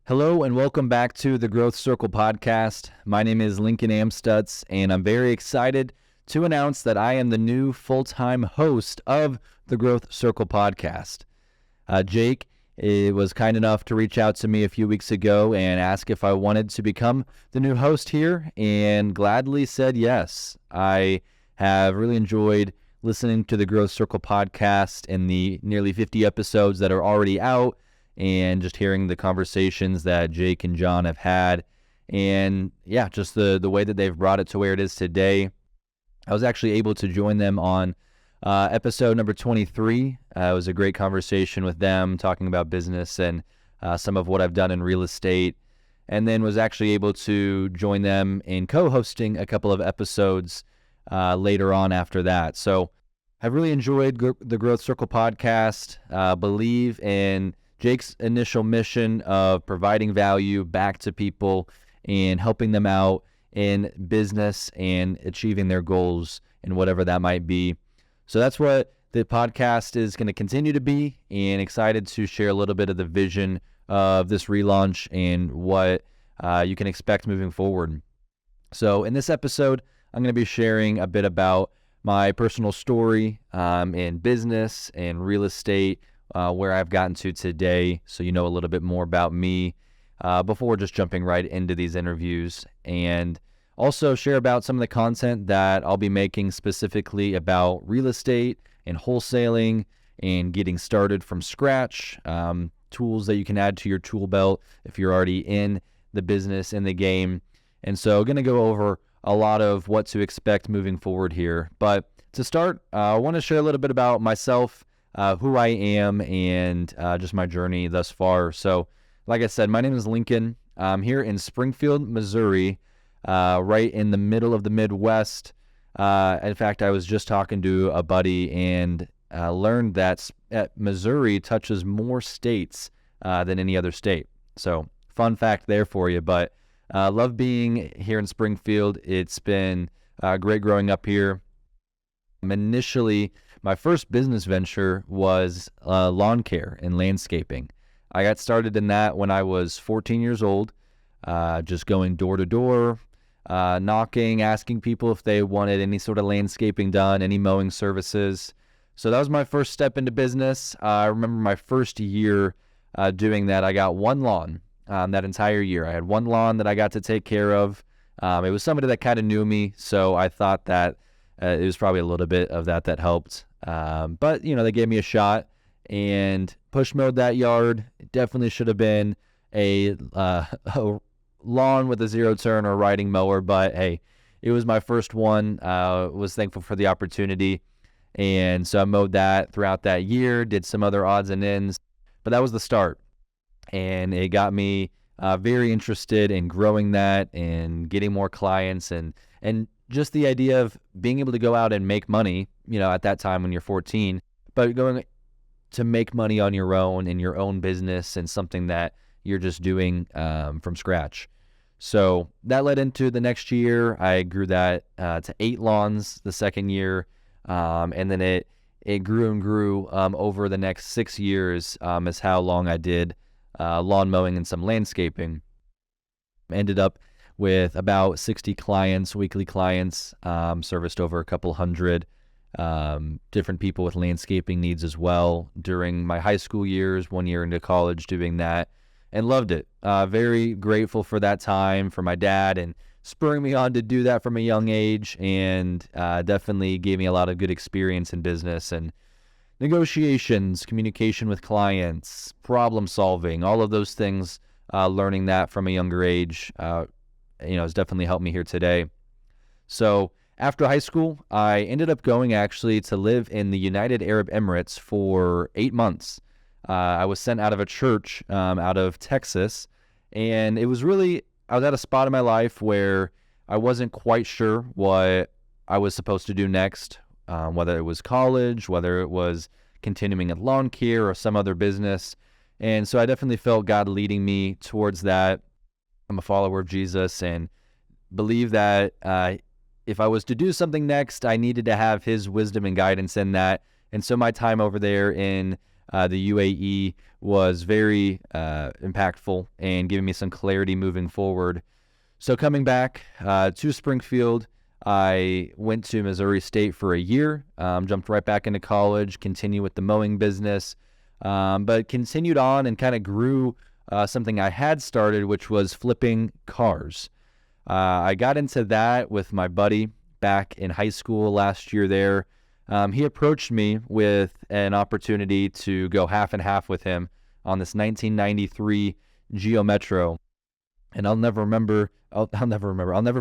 Hello and welcome back to the Growth Circle podcast. My name is Lincoln Amstutz, and I'm very excited to announce that I am the new full-time host of the Growth Circle podcast. Jake was kind enough to reach out to me a few weeks ago and ask if I wanted to become the new host here, and gladly said yes. I have really enjoyed listening to the Growth Circle podcast and the nearly 50 episodes that are already out, and just hearing the conversations that Jake and John have had, and yeah, just the way that they've brought it to where it is today. I was actually able to join them on episode number 23. It was a great conversation with them, talking about business and some of what I've done in real estate, and then was actually able to join them in co-hosting a couple of episodes later on after that. So I've really enjoyed the Growth Circle podcast. Believe in Jake's initial mission of providing value back to people and helping them out in business and achieving their goals and whatever that might be. So that's what the podcast is going to continue to be, and excited to share a little bit of the vision of this relaunch and what you can expect moving forward. So in this episode, I'm going to be sharing a bit about my personal story in business and real estate, where I've gotten to today, so you know a little bit more about me before just jumping right into these interviews, and also share about some of the content that I'll be making specifically about real estate and wholesaling and getting started from scratch, tools that you can add to your tool belt if you're already in the business, in the game. And so going to go over a lot of what to expect moving forward here. But to start, I want to share a little bit about myself, who I am, and just my journey thus far. So, like I said, my name is Lincoln. I'm here in Springfield, Missouri, right in the middle of the Midwest. In fact, I was just talking to a buddy and learned that Missouri touches more states than any other state. So, fun fact there for you. But love being here in Springfield. It's been great growing up here. Initially, my first business venture was lawn care and landscaping. I got started in that when I was 14 years old, just going door to door, knocking, asking people if they wanted any sort of landscaping done, any mowing services. So that was my first step into business. I remember my first year doing that. I got one lawn that entire year. I had one lawn that I got to take care of. It was somebody that kind of knew me, so I thought that it was probably a little bit of that helped. But, you know, they gave me a shot and push mowed that yard. It definitely should have been a lawn with a zero turn or riding mower, but hey, it was my first one. Was thankful for the opportunity. And so I mowed that throughout that year, did some other odds and ends, but that was the start. And it got me very interested in growing that and getting more clients, and just the idea of being able to go out and make money, you know, at that time when you're 14, but going to make money on your own in your own business and something that you're just doing from scratch. So that led into the next year. I grew that to 8 lawns the second year, and then it grew and grew over the next 6 years is how long I did lawn mowing and some landscaping. Ended up with about 60 clients, weekly clients, serviced over a couple hundred different people with landscaping needs as well during my high school years, 1 year into college doing that, and loved it. Very grateful for that time, for my dad, and spurring me on to do that from a young age, and definitely gave me a lot of good experience in business and negotiations, communication with clients, problem solving, all of those things. Learning that from a younger age, has definitely helped me here today. So after high school, I ended up going actually to live in the United Arab Emirates for 8 months. I was sent out of a church out of Texas, and I was at a spot in my life where I wasn't quite sure what I was supposed to do next, whether it was college, whether it was continuing at lawn care or some other business. And so I definitely felt God leading me towards that. I'm a follower of Jesus and believe that if I was to do something next, I needed to have his wisdom and guidance in that. And so my time over there in the UAE was very impactful and giving me some clarity moving forward. So coming back to Springfield, I went to Missouri State for a year, jumped right back into college, continued with the mowing business, but continued on and kind of grew something I had started, which was flipping cars. I got into that with my buddy back in high school last year there. He approached me with an opportunity to go half and half with him on this 1993 Geo Metro. And I'll never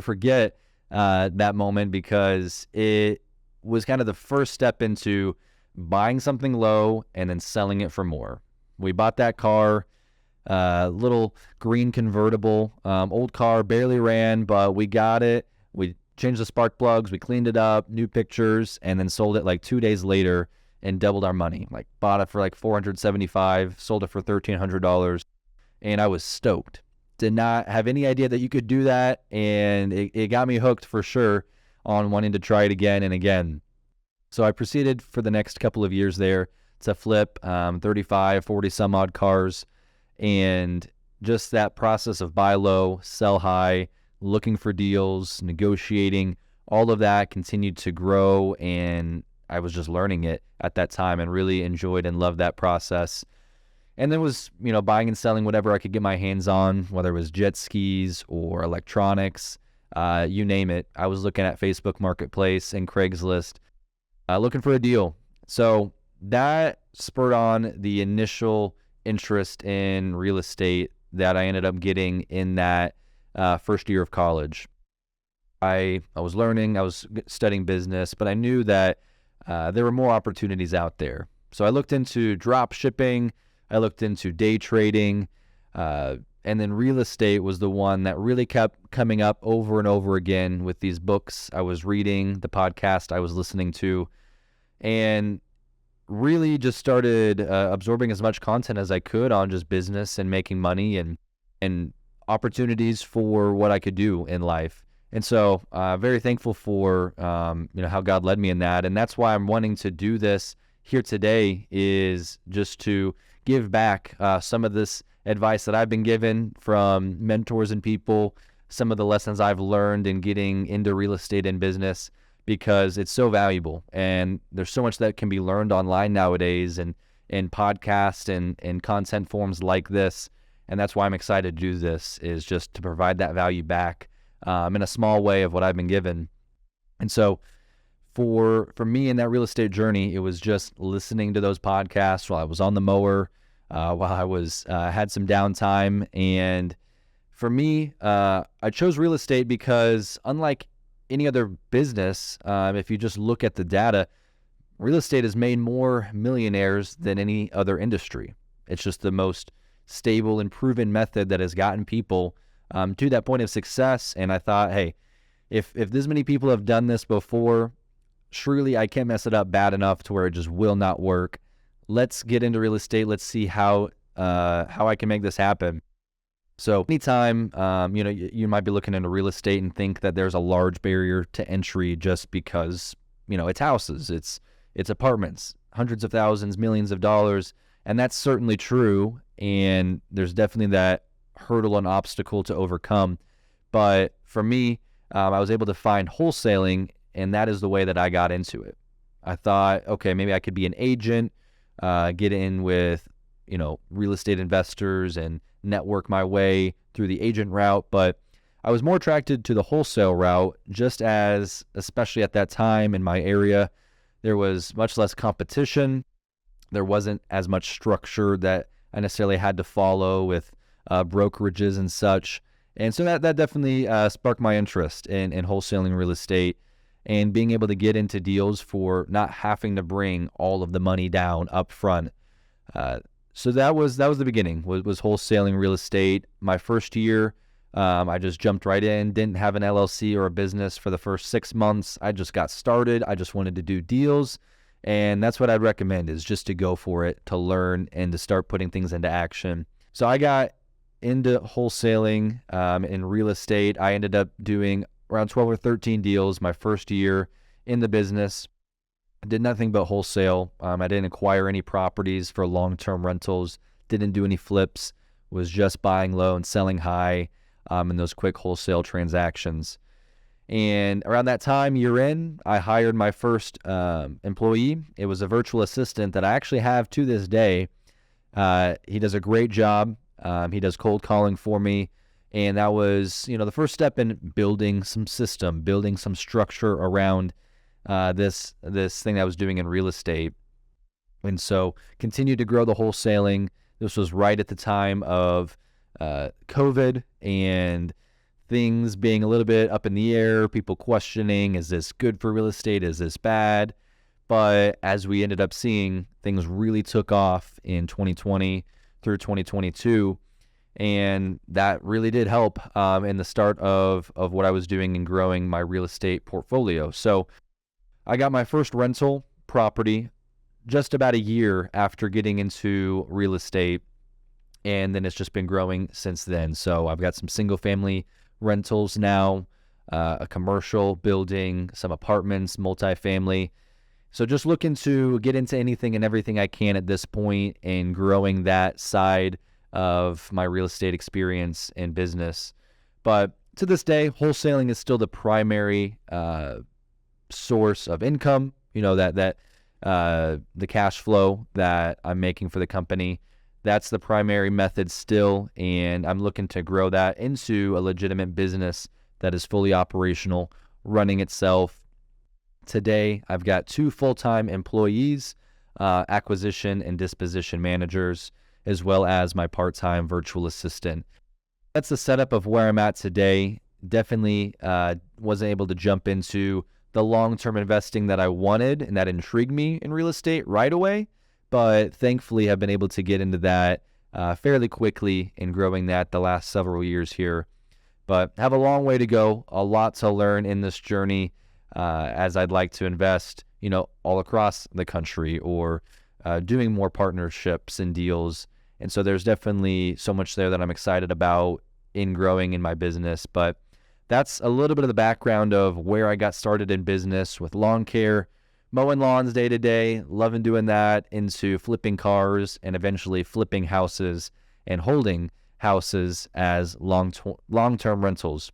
forget that moment, because it was kind of the first step into buying something low and then selling it for more. We bought that car, little green convertible, old car, barely ran, but we got it. We changed the spark plugs, we cleaned it up, new pictures, and then sold it like 2 days later and doubled our money. Like bought it for like $475, sold it for $1,300, and I was stoked. Did not have any idea that you could do that, and it got me hooked for sure on wanting to try it again and again. So I proceeded for the next couple of years there to flip 35, 40 some odd cars, and just that process of buy low, sell high, looking for deals, negotiating, all of that continued to grow, and I was just learning it at that time and really enjoyed and loved that process. And then was, buying and selling whatever I could get my hands on, whether it was jet skis or electronics, you name it. I was looking at Facebook Marketplace and Craigslist, looking for a deal. So that spurred on the initial interest in real estate that I ended up getting in that first year of college. I was learning, I was studying business, but I knew that there were more opportunities out there. So I looked into drop shipping, I looked into day trading, and then real estate was the one that really kept coming up over and over again with these books I was reading, the podcast I was listening to, and really just started absorbing as much content as I could on just business and making money and opportunities for what I could do in life. And so very thankful for how God led me in that. And that's why I'm wanting to do this here today, is just to give back some of this advice that I've been given from mentors and people, some of the lessons I've learned in getting into real estate and business, because it's so valuable. And there's so much that can be learned online nowadays, and in podcasts and content forms like this. And that's why I'm excited to do this, is just to provide that value back in a small way of what I've been given. And so for me in that real estate journey, it was just listening to those podcasts while I was on the mower, while I was had some downtime. And for me, I chose real estate because, unlike any other business, if you just look at the data, real estate has made more millionaires than any other industry. It's just the most stable and proven method that has gotten people to that point of success. And I thought, hey, if this many people have done this before, surely I can't mess it up bad enough to where it just will not work. Let's get into real estate. Let's see how I can make this happen. So anytime, you might be looking into real estate and think that there's a large barrier to entry just because, it's houses, it's apartments, hundreds of thousands, millions of dollars. And that's certainly true. And there's definitely that hurdle and obstacle to overcome. But for me, I was able to find wholesaling, and that is the way that I got into it. I thought, okay, maybe I could be an agent, get in with, real estate investors and network my way through the agent route. But I was more attracted to the wholesale route, just as, especially at that time in my area, there was much less competition. There wasn't as much structure that I necessarily had to follow with brokerages and such. And so that definitely sparked my interest in wholesaling real estate and being able to get into deals for not having to bring all of the money down up front. So that was the beginning, was wholesaling real estate. My first year, I just jumped right in, didn't have an LLC or a business for the first 6 months. I just got started. I just wanted to do deals. And that's what I'd recommend, is just to go for it, to learn and to start putting things into action. So I got into wholesaling in real estate. I ended up doing around 12 or 13 deals my first year in the business. I did nothing but wholesale. I didn't acquire any properties for long-term rentals, didn't do any flips, was just buying low and selling high in those quick wholesale transactions. And around that time, year in, I hired my first employee. It was a virtual assistant that I actually have to this day. He does a great job. He does cold calling for me. And that was, the first step in building some system, building some structure around this thing that I was doing in real estate. And so continued to grow the wholesaling. This was right at the time of COVID and things being a little bit up in the air, people questioning, is this good for real estate? Is this bad? But as we ended up seeing, things really took off in 2020 through 2022. And that really did help in the start of what I was doing and growing my real estate portfolio. So I got my first rental property just about a year after getting into real estate. And then it's just been growing since then. So I've got some single family rentals now, a commercial building, some apartments, multifamily. So just looking to get into anything and everything I can at this point and growing that side of my real estate experience and business. But to this day, wholesaling is still the primary source of income, that the cash flow that I'm making for the company. That's the primary method still, and I'm looking to grow that into a legitimate business that is fully operational, running itself. Today, I've got 2 full-time employees, acquisition and disposition managers, as well as my part-time virtual assistant. That's the setup of where I'm at today. Definitely wasn't able to jump into the long-term investing that I wanted and that intrigued me in real estate right away. But thankfully, I've been able to get into that fairly quickly and growing that the last several years here. But have a long way to go, a lot to learn in this journey as I'd like to invest, all across the country or doing more partnerships and deals. And so there's definitely so much there that I'm excited about in growing in my business. But that's a little bit of the background of where I got started in business with lawn care, mowing lawns day to day, loving doing that, into flipping cars and eventually flipping houses and holding houses as long-term rentals.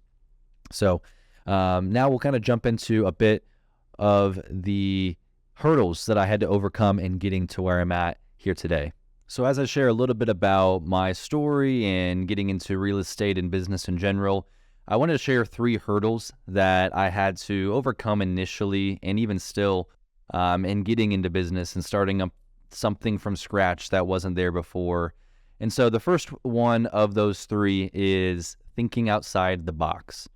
So now we'll kind of jump into a bit of the hurdles that I had to overcome in getting to where I'm at here today. So as I share a little bit about my story and getting into real estate and business in general, I wanted to share 3 hurdles that I had to overcome initially and even still in getting into business and starting up something from scratch that wasn't there before. And so the first one of those 3 is thinking outside the box.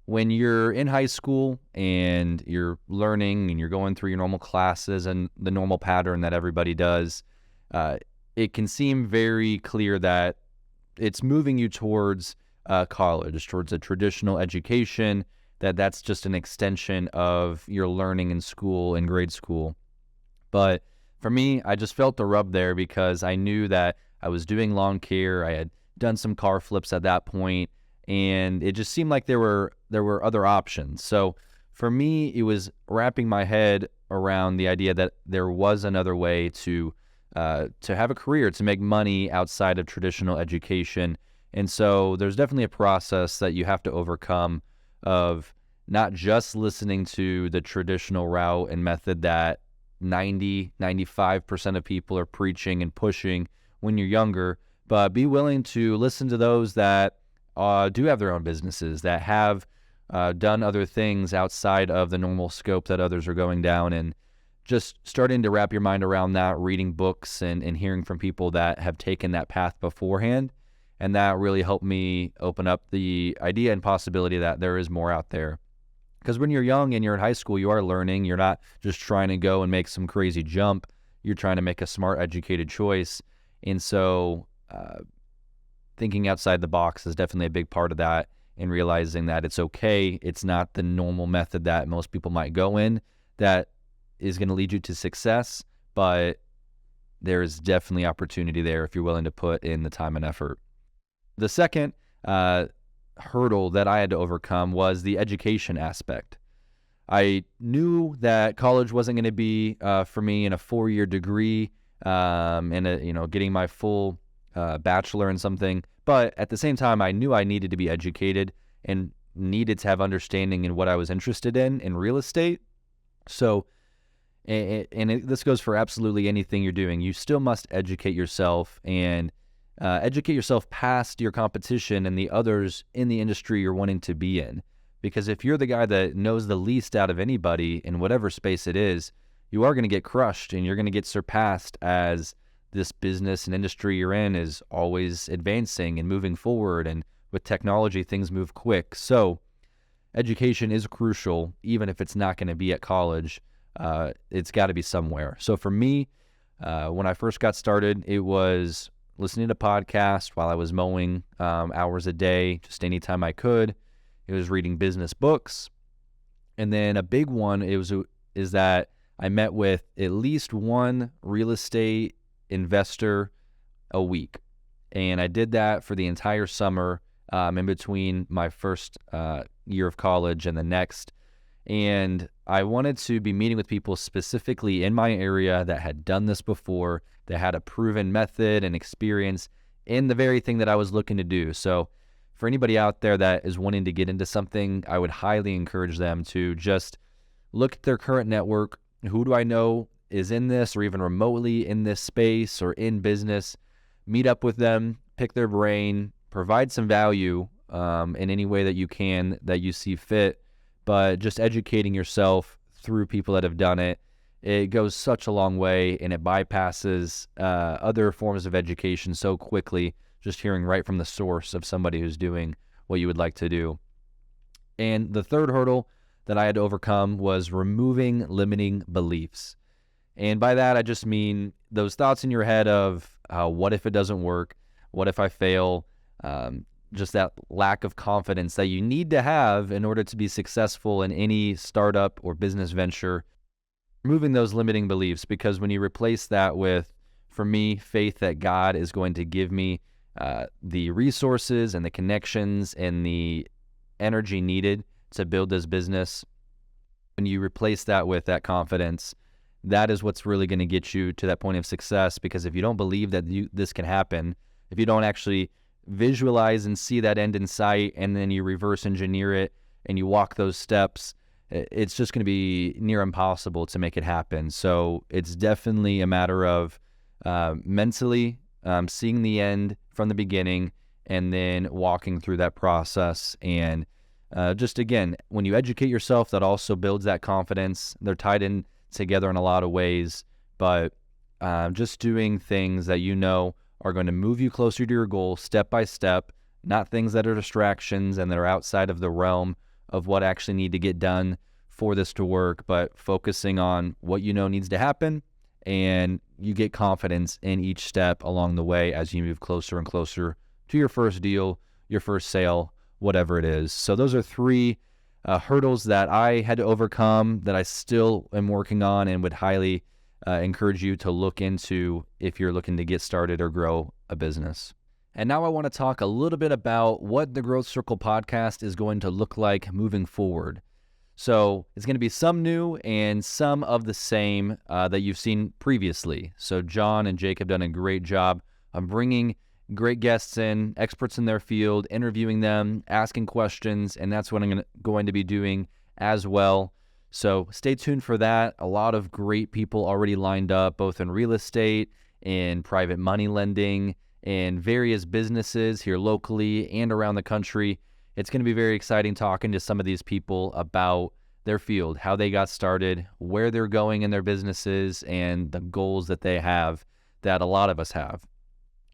When you're in high school and you're learning and you're going through your normal classes and the normal pattern that everybody does, it can seem very clear that it's moving you towards college, towards a traditional education, that's just an extension of your learning in school, in grade school. But for me, I just felt the rub there because I knew that I was doing lawn care. I had done some car flips at that point, and it just seemed like there were other options. So for me, it was wrapping my head around the idea that there was another way to have a career, to make money outside of traditional education. And so there's definitely a process that you have to overcome of not just listening to the traditional route and method that 95% of people are preaching and pushing when you're younger, but be willing to listen to those that do have their own businesses, that have done other things outside of the normal scope that others are going down, and just starting to wrap your mind around that, reading books and hearing from people that have taken that path beforehand. And that really helped me open up the idea and possibility that there is more out there. Because when you're young and you're in high school, you are learning. You're not just trying to go and make some crazy jump. You're trying to make a smart, educated choice. And so thinking outside the box is definitely a big part of that, and realizing that it's okay. It's not the normal method that most people might go in that is going to lead you to success, but there is definitely opportunity there if you're willing to put in the time and effort. The second hurdle that I had to overcome was the education aspect. I knew that college wasn't going to be for me in a 4-year degree and getting my full bachelor in something. But at the same time, I knew I needed to be educated and needed to have understanding in what I was interested in real estate. So, this goes for absolutely anything you're doing. You still must educate yourself and educate yourself past your competition and the others in the industry you're wanting to be in. Because if you're the guy that knows the least out of anybody in whatever space it is, you are going to get crushed and you're going to get surpassed as this business and industry you're in is always advancing and moving forward. And with technology, things move quick. So education is crucial, even if it's not going to be at college. It's got to be somewhere. So for me, when I first got started, it was listening to podcasts while I was mowing hours a day, just anytime I could. It was reading business books. And then a big one is that I met with at least one real estate investor a week. And I did that for the entire summer in between my first year of college and the next. And I wanted to be meeting with people specifically in my area that had done this before, that had a proven method and experience in the very thing that I was looking to do. So for anybody out there that is wanting to get into something, I would highly encourage them to just look at their current network. Who do I know is in this or even remotely in this space or in business? Meet up with them, pick their brain, provide some value in any way that you can, that you see fit. But just educating yourself through people that have done it, it goes such a long way, and it bypasses other forms of education so quickly, just hearing right from the source of somebody who's doing what you would like to do. And the third hurdle that I had to overcome was removing limiting beliefs. And by that, I just mean those thoughts in your head of what if it doesn't work? What if I fail? Just that lack of confidence that you need to have in order to be successful in any startup or business venture. Removing those limiting beliefs, because when you replace that with, for me, faith that God is going to give me the resources and the connections and the energy needed to build this business, when you replace that with that confidence, that is what's really going to get you to that point of success. Because if you don't believe that this can happen, if you don't actually visualize and see that end in sight, and then you reverse engineer it and you walk those steps, it's just going to be near impossible to make it happen. So it's definitely a matter of mentally seeing the end from the beginning and then walking through that process. And just again, when you educate yourself, that also builds that confidence. They're tied in together in a lot of ways, but just doing things that you know are going to move you closer to your goal step by step, not things that are distractions and that are outside of the realm of what actually need to get done for this to work, but focusing on what you know needs to happen, and you get confidence in each step along the way as you move closer and closer to your first deal, your first sale, whatever it is. So those are three hurdles that I had to overcome, that I still am working on, and would highly encourage you to look into if you're looking to get started or grow a business. And now I want to talk a little bit about what the Growth Circle podcast is going to look like moving forward. So it's going to be some new and some of the same that you've seen previously. So John and Jake have done a great job of bringing great guests in, experts in their field, interviewing them, asking questions, and that's what I'm going to be doing as well. So stay tuned for that. A lot of great people already lined up, both in real estate, in private money lending, in various businesses here locally and around the country. It's going to be very exciting talking to some of these people about their field, how they got started, where they're going in their businesses, and the goals that they have that a lot of us have.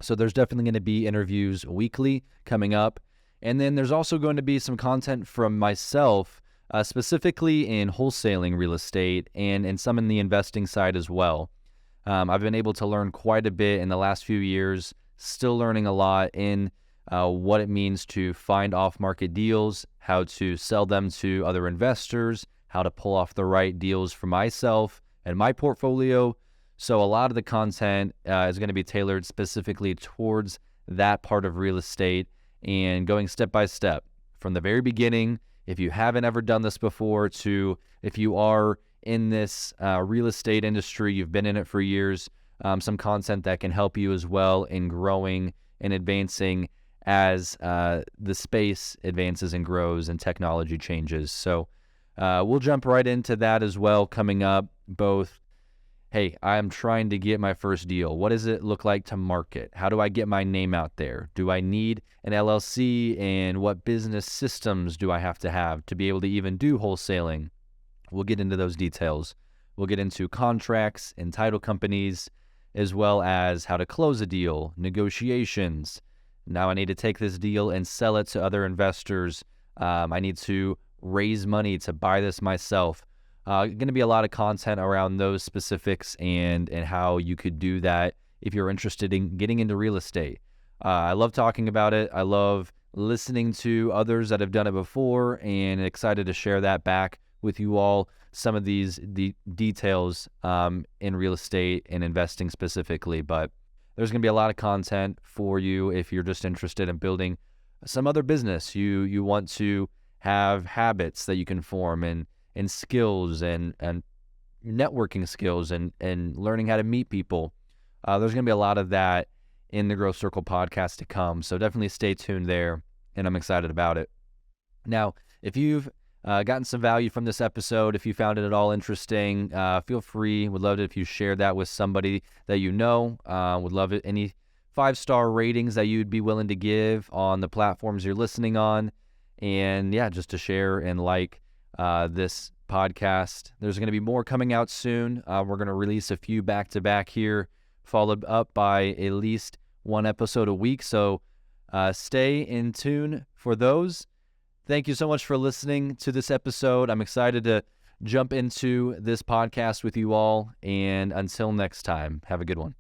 So there's definitely going to be interviews weekly coming up. And then there's also going to be some content from myself, specifically in wholesaling real estate and some in the investing side as well. I've been able to learn quite a bit in the last few years, still learning a lot in what it means to find off-market deals, how to sell them to other investors, how to pull off the right deals for myself and my portfolio. So a lot of the content is going to be tailored specifically towards that part of real estate and going step by step from the very beginning if you haven't ever done this before, to if you are in this real estate industry, you've been in it for years, some content that can help you as well in growing and advancing as the space advances and grows and technology changes. So we'll jump right into that as well coming up. Both, hey, I'm trying to get my first deal. What does it look like to market? How do I get my name out there? Do I need an LLC? And what business systems do I have to be able to even do wholesaling? We'll get into those details. We'll get into contracts and title companies, as well as how to close a deal, negotiations. Now I need to take this deal and sell it to other investors. I need to raise money to buy this myself. Going to be a lot of content around those specifics and how you could do that if you're interested in getting into real estate. I love talking about it. I love listening to others that have done it before, and excited to share that back with you all, some of the details in real estate and investing specifically. But there's going to be a lot of content for you if you're just interested in building some other business. You want to have habits that you can form and skills and networking skills and learning how to meet people. There's going to be a lot of that in the Growth Circle podcast to come. So definitely stay tuned there, and I'm excited about it. Now, if you've gotten some value from this episode, if you found it at all interesting, feel free. Would love it if you shared that with somebody that you know. Would love it. Any 5-star ratings that you'd be willing to give on the platforms you're listening on. And yeah, just to share and like this podcast. There's going to be more coming out soon. We're going to release a few back-to-back here, followed up by at least one episode a week. So stay in tune for those. Thank you so much for listening to this episode. I'm excited to jump into this podcast with you all. And until next time, have a good one.